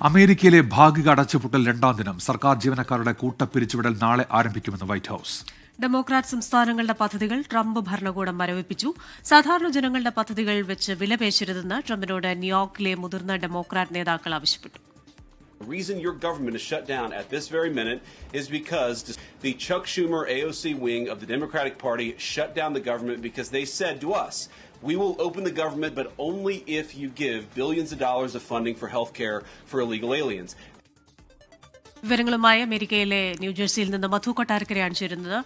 അമേരിക്കയിലെ ഭാഗിക അടച്ചുപൂട്ടൽ രണ്ടാം ദിനം. സർക്കാർ ജീവനക്കാരുടെ കൂട്ടപ്പിരിച്ചുവിടൽ നാളെ ആരംഭിക്കുമെന്ന് വൈറ്റ് ഹൌസ്. ഡെമോക്രാറ്റ് സംസ്ഥാനങ്ങളുടെ പദ്ധതികൾ ട്രംപ് ഭരണകൂടം മരവിപ്പിച്ചു. സാധാരണ ജനങ്ങളുടെ പദ്ധതികൾ വെച്ച് വിലപേശരുതെന്ന് ട്രംപിനോട് ന്യൂയോർക്കിലെ മുതിർന്ന ഡെമോക്രാറ്റ് നേതാക്കൾ ആവശ്യപ്പെട്ടു. The reason your government is shut down at this very minute is because the Chuck Schumer AOC wing of the Democratic Party shut down the government because they said to us, we will open the government, but only if you give billions of dollars of funding for health care for illegal aliens. വിവരങ്ങളുമായി അമേരിക്കയിലെ ന്യൂജേഴ്സിയിൽ നിന്ന് മധു കൊട്ടാരക്കരയാണ് ചേരുന്നത്.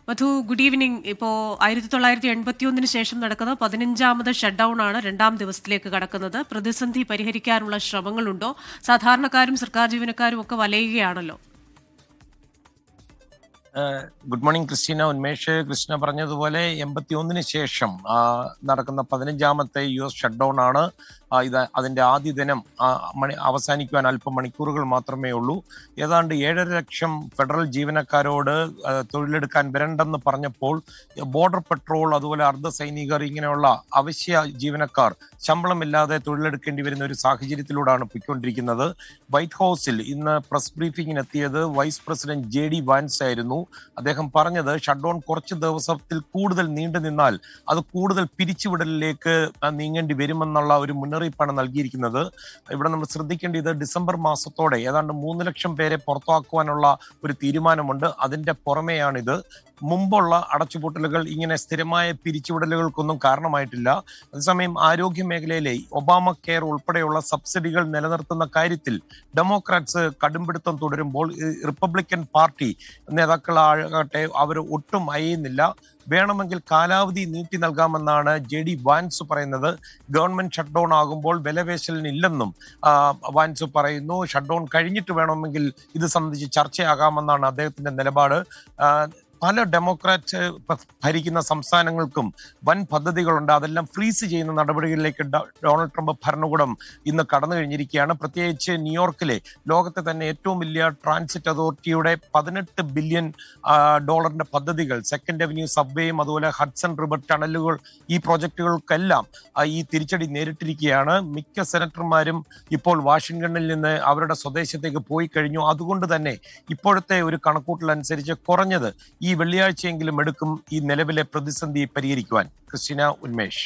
മധു, good evening. ഇപ്പോൾ 1981 ശേഷം നടക്കുന്ന 15ാമത് shutdown ആണ് രണ്ടാം ദിവസത്തിലേക്ക് കടക്കുന്നത്. പ്രതിസന്ധി പരിഹരിക്കാനുള്ള ശ്രമങ്ങളുണ്ടോ? സാധാരണക്കാരും സർക്കാർ ജീവനക്കാരും ഒക്കെ വലയുകയാണല്ലോ. Good morning Christina. Unmesh Krishna പറഞ്ഞതുപോലെ 81 ശേഷം നടക്കുന്ന 15ാമത്തെ US ഷട്ട്ഡൌൺ ആണ്. അതിന്റെ ആദ്യ ദിനം അവസാനിക്കുവാൻ അല്പം മണിക്കൂറുകൾ മാത്രമേ ഉള്ളൂ. ഏതാണ്ട് 7.5 ലക്ഷം ഫെഡറൽ ജീവനക്കാരോട് തൊഴിലെടുക്കാൻ വരണ്ടെന്ന് പറഞ്ഞപ്പോൾ ബോർഡർ പെട്രോൾ, അതുപോലെ അർദ്ധസൈനികർ, ഇങ്ങനെയുള്ള അവശ്യ ജീവനക്കാർ ശമ്പളമില്ലാതെ തൊഴിലെടുക്കേണ്ടി വരുന്ന ഒരു സാഹചര്യത്തിലൂടെയാണ് പോയിക്കൊണ്ടിരിക്കുന്നത്. വൈറ്റ് ഹൌസിൽ ഇന്ന് പ്രസ് ബ്രീഫിംഗിന് എത്തിയത് വൈസ് പ്രസിഡന്റ് JD വാൻസ് ആയിരുന്നു. അദ്ദേഹം പറഞ്ഞത് ഷട്ട്ഡൌൺ കുറച്ച് ദിവസത്തിൽ കൂടുതൽ നീണ്ടു നിന്നാൽ അത് കൂടുതൽ പിരിച്ചുവിടലിലേക്ക് നീങ്ങേണ്ടി വരുമെന്നുള്ള ഒരു മുന്നറിയിപ്പാണ് നൽകിയിരിക്കുന്നത്. ഇവിടെ നമ്മൾ ശ്രദ്ധിക്കേണ്ടത് ഡിസംബർ മാസത്തോടെ ഏതാണ്ട് 3 ലക്ഷം പേരെ പുറത്താക്കുവാനുള്ള ഒരു തീരുമാനമുണ്ട്. അതിന്റെ പുറമെയാണിത്. മുമ്പുള്ള അടച്ചുപൂട്ടലുകൾ ഇങ്ങനെ സ്ഥിരമായ പിരിച്ചുവിടലുകൾക്കൊന്നും കാരണമായിട്ടില്ല. അതേസമയം ആരോഗ്യ മേഖലയിലെ ഒബാമ കെയർ ഉൾപ്പെടെയുള്ള സബ്സിഡികൾ നിലനിർത്തുന്ന കാര്യത്തിൽ ഡെമോക്രാറ്റ്സ് കടുംപിടുത്തം തുടരുമ്പോൾ റിപ്പബ്ലിക്കൻ പാർട്ടി നേതാക്കളാകട്ടെ അവർ ഒട്ടും അയയുന്നില്ല. വേണമെങ്കിൽ കാലാവധി നീട്ടി നൽകാമെന്നാണ് JD വാൻസ് പറയുന്നത്. ഗവൺമെന്റ് ഷട്ട്ഡൌൺ ആകുമ്പോൾ വിലപേശലിനില്ലെന്നും വാൻസ് പറയുന്നു. ഷട്ട്ഡൌൺ കഴിഞ്ഞിട്ട് വേണമെങ്കിൽ ഇത് സംബന്ധിച്ച് ചർച്ചയാകാമെന്നാണ് അദ്ദേഹത്തിന്റെ നിലപാട്. പല ഡെമോക്രാറ്റ് ഭരിക്കുന്ന സംസ്ഥാനങ്ങൾക്കും വൻ പദ്ധതികളുണ്ട്. അതെല്ലാം ഫ്രീസ് ചെയ്യുന്ന നടപടികളിലേക്ക് ഡൊണാൾഡ് ട്രംപ് ഭരണകൂടം ഇന്ന് കടന്നു കഴിഞ്ഞിരിക്കുകയാണ്. പ്രത്യേകിച്ച് ന്യൂയോർക്കിലെ ലോകത്തെ തന്നെ ഏറ്റവും വലിയ ട്രാൻസിറ്റ് അതോറിറ്റിയുടെ $18 ബില്യൺ പദ്ധതികൾ, സെക്കൻഡ് അവന്യൂ സബ്വേയും അതുപോലെ ഹഡ്സൺ റിവർ ടണലുകൾ, ഈ പ്രോജക്റ്റുകൾക്കെല്ലാം ഈ തിരിച്ചടി നേരിട്ടിരിക്കുകയാണ്. മിക്ക സെനറ്റർമാരും ഇപ്പോൾ വാഷിംഗ്ടണിൽ നിന്ന് അവരുടെ സ്വദേശത്തേക്ക് പോയി കഴിഞ്ഞു. അതുകൊണ്ട് തന്നെ ഇപ്പോഴത്തെ ഒരു കണക്കൂട്ടൽ അനുസരിച്ച് കുറഞ്ഞത് ഈ വെള്ളിയാഴ്ചയെങ്കിലും എടുക്കും ഈ നിലവിലെ പ്രതിസന്ധി പരിഹരിക്കുവാൻ. ക്രിസ്റ്റീന, ഉന്മേഷ്.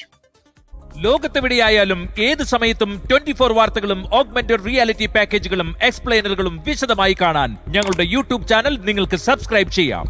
ലോകത്തെവിടെയായാലും ഏത് സമയത്തും 24 വാർത്തകളും ഓഗ്മെന്റഡ് റിയാലിറ്റി പാക്കേജുകളും എക്സ്പ്ലെയിനറുകളും വിശദമായി കാണാൻ ഞങ്ങളുടെ YouTube ചാനൽ നിങ്ങൾക്ക് സബ്സ്ക്രൈബ് ചെയ്യാം.